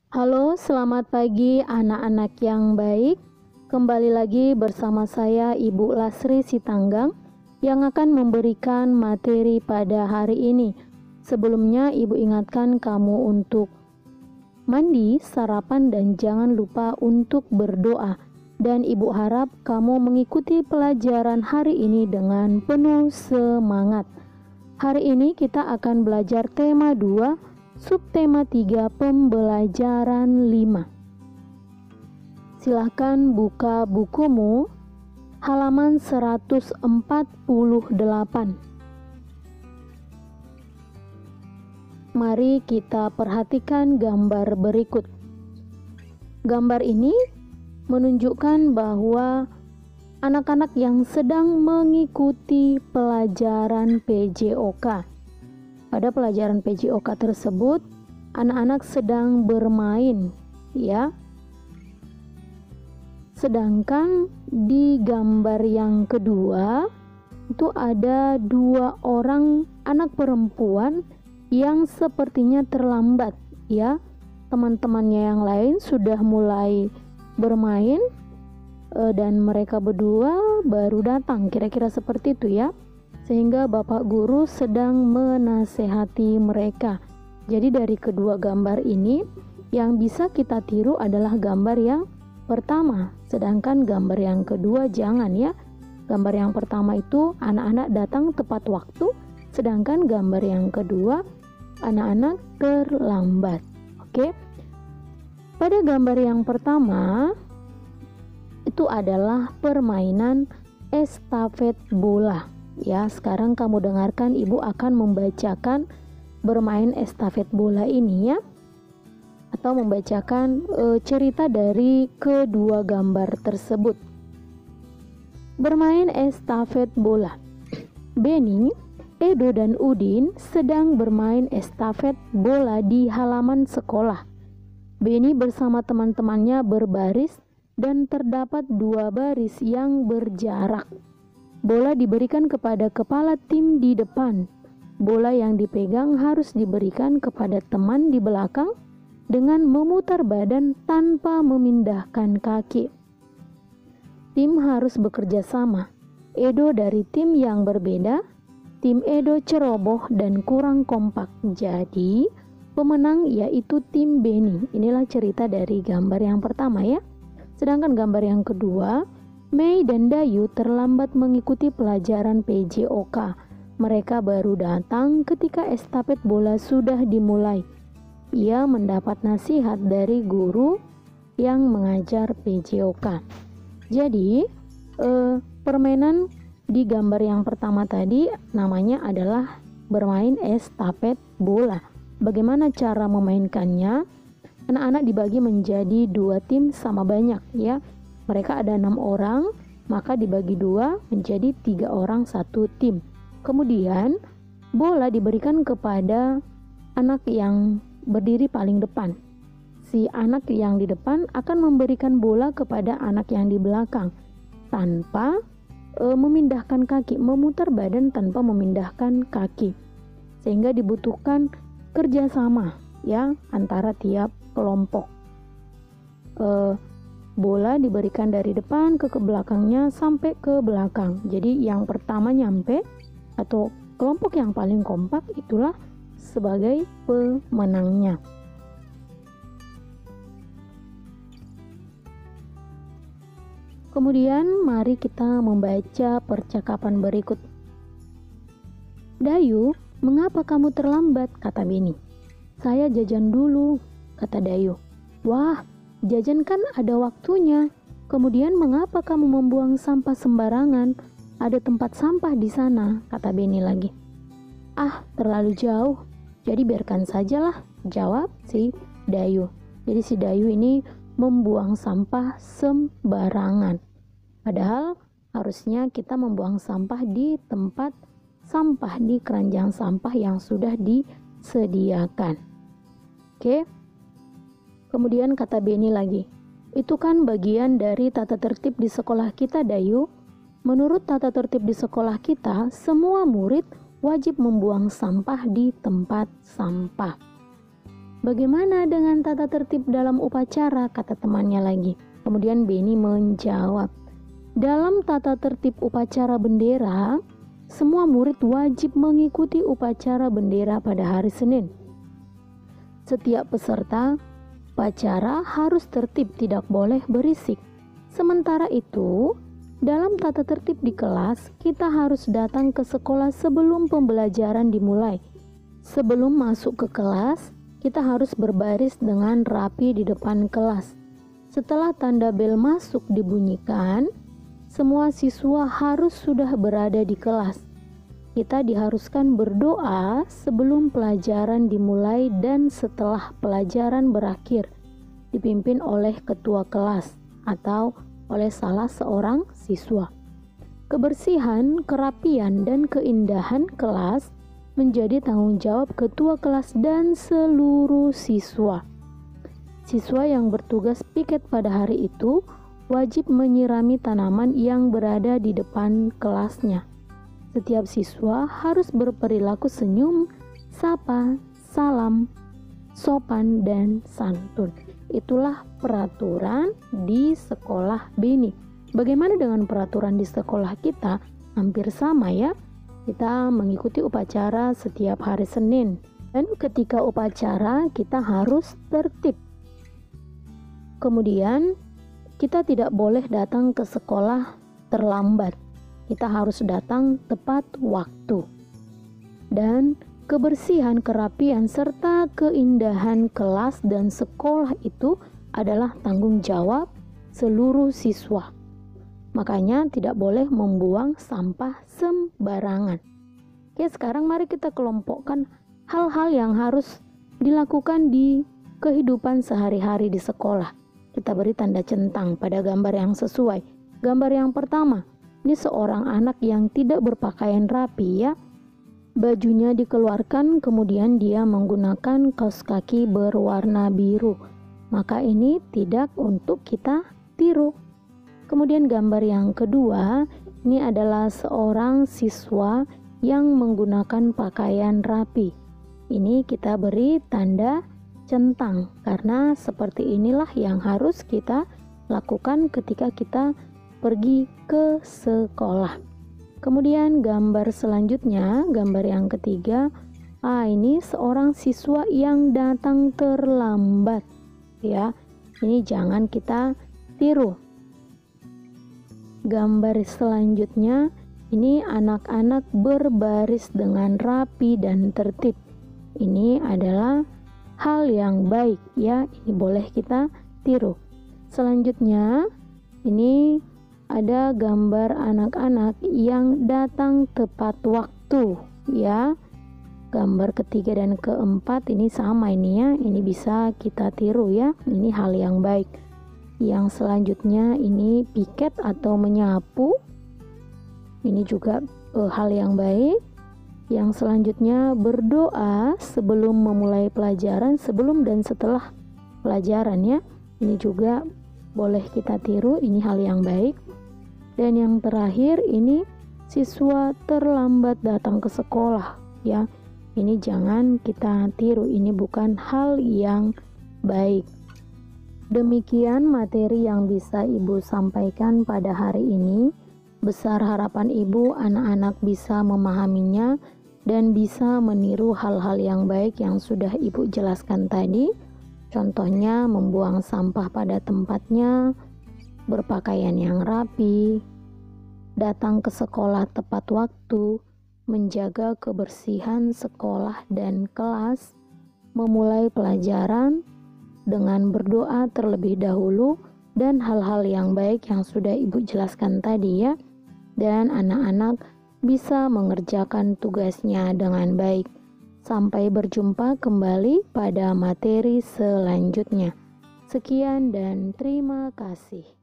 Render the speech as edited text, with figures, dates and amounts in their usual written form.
Halo, selamat pagi anak-anak yang baik. Kembali lagi bersama saya Ibu Lasri Sitanggang yang akan memberikan materi pada hari ini. Sebelumnya Ibu ingatkan kamu untuk mandi, sarapan, dan jangan lupa untuk berdoa. Dan Ibu harap kamu mengikuti pelajaran hari ini dengan penuh semangat. Hari ini kita akan belajar tema 2, subtema 3, pembelajaran 5. Silahkan buka bukumu halaman 148. Mari kita perhatikan gambar berikut. Gambar ini menunjukkan bahwa anak-anak yang sedang mengikuti pelajaran PJOK. Pada pelajaran PJOK tersebut, anak-anak sedang bermain, ya. Sedangkan di gambar yang kedua, itu ada 2 orang anak perempuan yang sepertinya terlambat, ya. Teman-temannya yang lain sudah mulai bermain dan mereka berdua baru datang, kira-kira seperti itu, ya. Sehingga Bapak Guru sedang menasehati mereka. Jadi dari kedua gambar ini yang bisa kita tiru adalah gambar yang pertama, sedangkan gambar yang kedua jangan, ya. Gambar yang pertama itu anak-anak datang tepat waktu, sedangkan gambar yang kedua anak-anak terlambat. Oke. Pada gambar yang pertama itu adalah permainan estafet bola. Ya, sekarang kamu dengarkan, Ibu akan membacakan bermain estafet bola ini, ya. Atau membacakan cerita dari kedua gambar tersebut. Bermain estafet bola. Benny, Edo, dan Udin sedang bermain estafet bola di halaman sekolah. Benny bersama teman-temannya berbaris dan terdapat 2 baris yang berjarak. Bola diberikan kepada kepala tim di depan. Bola yang dipegang harus diberikan kepada teman di belakang dengan memutar badan tanpa memindahkan kaki. Tim harus bekerja sama. Edo dari tim yang berbeda. Tim Edo ceroboh dan kurang kompak. Jadi, pemenang yaitu tim Benny. Inilah cerita dari gambar yang pertama, ya. Sedangkan gambar yang kedua, Mei dan Dayu terlambat mengikuti pelajaran PJOK. Mereka baru datang ketika estafet bola sudah dimulai. Ia mendapat nasihat dari guru yang mengajar PJOK. Jadi, permainan di gambar yang pertama tadi namanya adalah bermain estafet bola. Bagaimana cara memainkannya? Anak-anak dibagi menjadi 2 tim sama banyak, ya. Mereka ada 6 orang, maka dibagi 2 menjadi 3 orang 1 tim. Kemudian bola diberikan kepada anak yang berdiri paling depan. Si anak yang di depan akan memberikan bola kepada anak yang di belakang tanpa memindahkan kaki, memutar badan tanpa memindahkan kaki. Sehingga dibutuhkan kerjasama, ya, antara tiap kelompok. Bola diberikan dari depan ke belakangnya sampai ke belakang. Jadi yang pertama nyampe atau kelompok yang paling kompak itulah sebagai pemenangnya. Kemudian mari kita membaca percakapan berikut. Dayu, mengapa kamu terlambat? Kata Benny. Saya jajan dulu, kata Dayu. Wah, jajan kan ada waktunya. Kemudian mengapa kamu membuang sampah sembarangan? Ada tempat sampah di sana, kata Benny lagi. Ah, terlalu jauh. Jadi biarkan sajalah, jawab si Dayu. Jadi si Dayu ini membuang sampah sembarangan. Padahal harusnya kita membuang sampah di tempat sampah, di keranjang sampah yang sudah disediakan. Oke. Kemudian kata Benny lagi, itu kan bagian dari tata tertib di sekolah kita, Dayu. Menurut tata tertib di sekolah kita, semua murid wajib membuang sampah di tempat sampah. "Bagaimana dengan tata tertib dalam upacara?" kata temannya lagi. Kemudian Benny menjawab, "Dalam tata tertib upacara bendera, semua murid wajib mengikuti upacara bendera pada hari Senin. Setiap peserta upacara harus tertib, tidak boleh berisik. Sementara itu, dalam tata tertib di kelas, kita harus datang ke sekolah sebelum pembelajaran dimulai. Sebelum masuk ke kelas, kita harus berbaris dengan rapi di depan kelas. Setelah tanda bel masuk dibunyikan, semua siswa harus sudah berada di kelas. Kita diharuskan berdoa sebelum pelajaran dimulai dan setelah pelajaran berakhir, dipimpin oleh ketua kelas atau oleh salah seorang siswa. Kebersihan, kerapian, dan keindahan kelas menjadi tanggung jawab ketua kelas dan seluruh siswa. Siswa yang bertugas piket pada hari itu wajib menyirami tanaman yang berada di depan kelasnya. Setiap siswa harus berperilaku senyum, sapa, salam, sopan, dan santun. Itulah peraturan di sekolah Benny. Bagaimana dengan peraturan di sekolah kita? Hampir sama ya. Kita mengikuti upacara setiap hari Senin. Dan ketika upacara kita harus tertib. Kemudian kita tidak boleh datang ke sekolah terlambat. Kita harus datang tepat waktu. Dan kebersihan, kerapian, serta keindahan kelas dan sekolah itu adalah tanggung jawab seluruh siswa. Makanya tidak boleh membuang sampah sembarangan. Oke, sekarang mari kita kelompokkan hal-hal yang harus dilakukan di kehidupan sehari-hari di sekolah. Kita beri tanda centang pada gambar yang sesuai. Gambar yang pertama, ini seorang anak yang tidak berpakaian rapi ya. Bajunya dikeluarkan, kemudian dia menggunakan kaos kaki berwarna biru. Maka ini tidak untuk kita tiru. Kemudian gambar yang kedua, ini adalah seorang siswa yang menggunakan pakaian rapi. Ini kita beri tanda centang, karena seperti inilah yang harus kita lakukan ketika kita pergi ke sekolah. Kemudian gambar selanjutnya, gambar yang ketiga, ini seorang siswa yang datang terlambat ya. Ini jangan kita tiru. Gambar selanjutnya, ini anak-anak berbaris dengan rapi dan tertib. Ini adalah hal yang baik ya, ini boleh kita tiru. Selanjutnya, ini ada gambar anak-anak yang datang tepat waktu ya. Gambar ketiga dan keempat ini sama ini ya, ini bisa kita tiru ya, ini hal yang baik. Yang selanjutnya ini piket atau menyapu, ini juga hal yang baik. Yang selanjutnya berdoa sebelum memulai pelajaran, sebelum dan setelah pelajaran ya, ini juga boleh kita tiru, ini hal yang baik. Dan yang terakhir ini siswa terlambat datang ke sekolah ya. Ini jangan kita tiru, ini bukan hal yang baik. Demikian materi yang bisa Ibu sampaikan pada hari ini. Besar harapan Ibu anak-anak bisa memahaminya dan bisa meniru hal-hal yang baik yang sudah Ibu jelaskan tadi. Contohnya membuang sampah pada tempatnya, berpakaian yang rapi, datang ke sekolah tepat waktu, menjaga kebersihan sekolah dan kelas, memulai pelajaran dengan berdoa terlebih dahulu, dan hal-hal yang baik yang sudah Ibu jelaskan tadi ya. Dan anak-anak bisa mengerjakan tugasnya dengan baik. Sampai berjumpa kembali pada materi selanjutnya. Sekian dan terima kasih.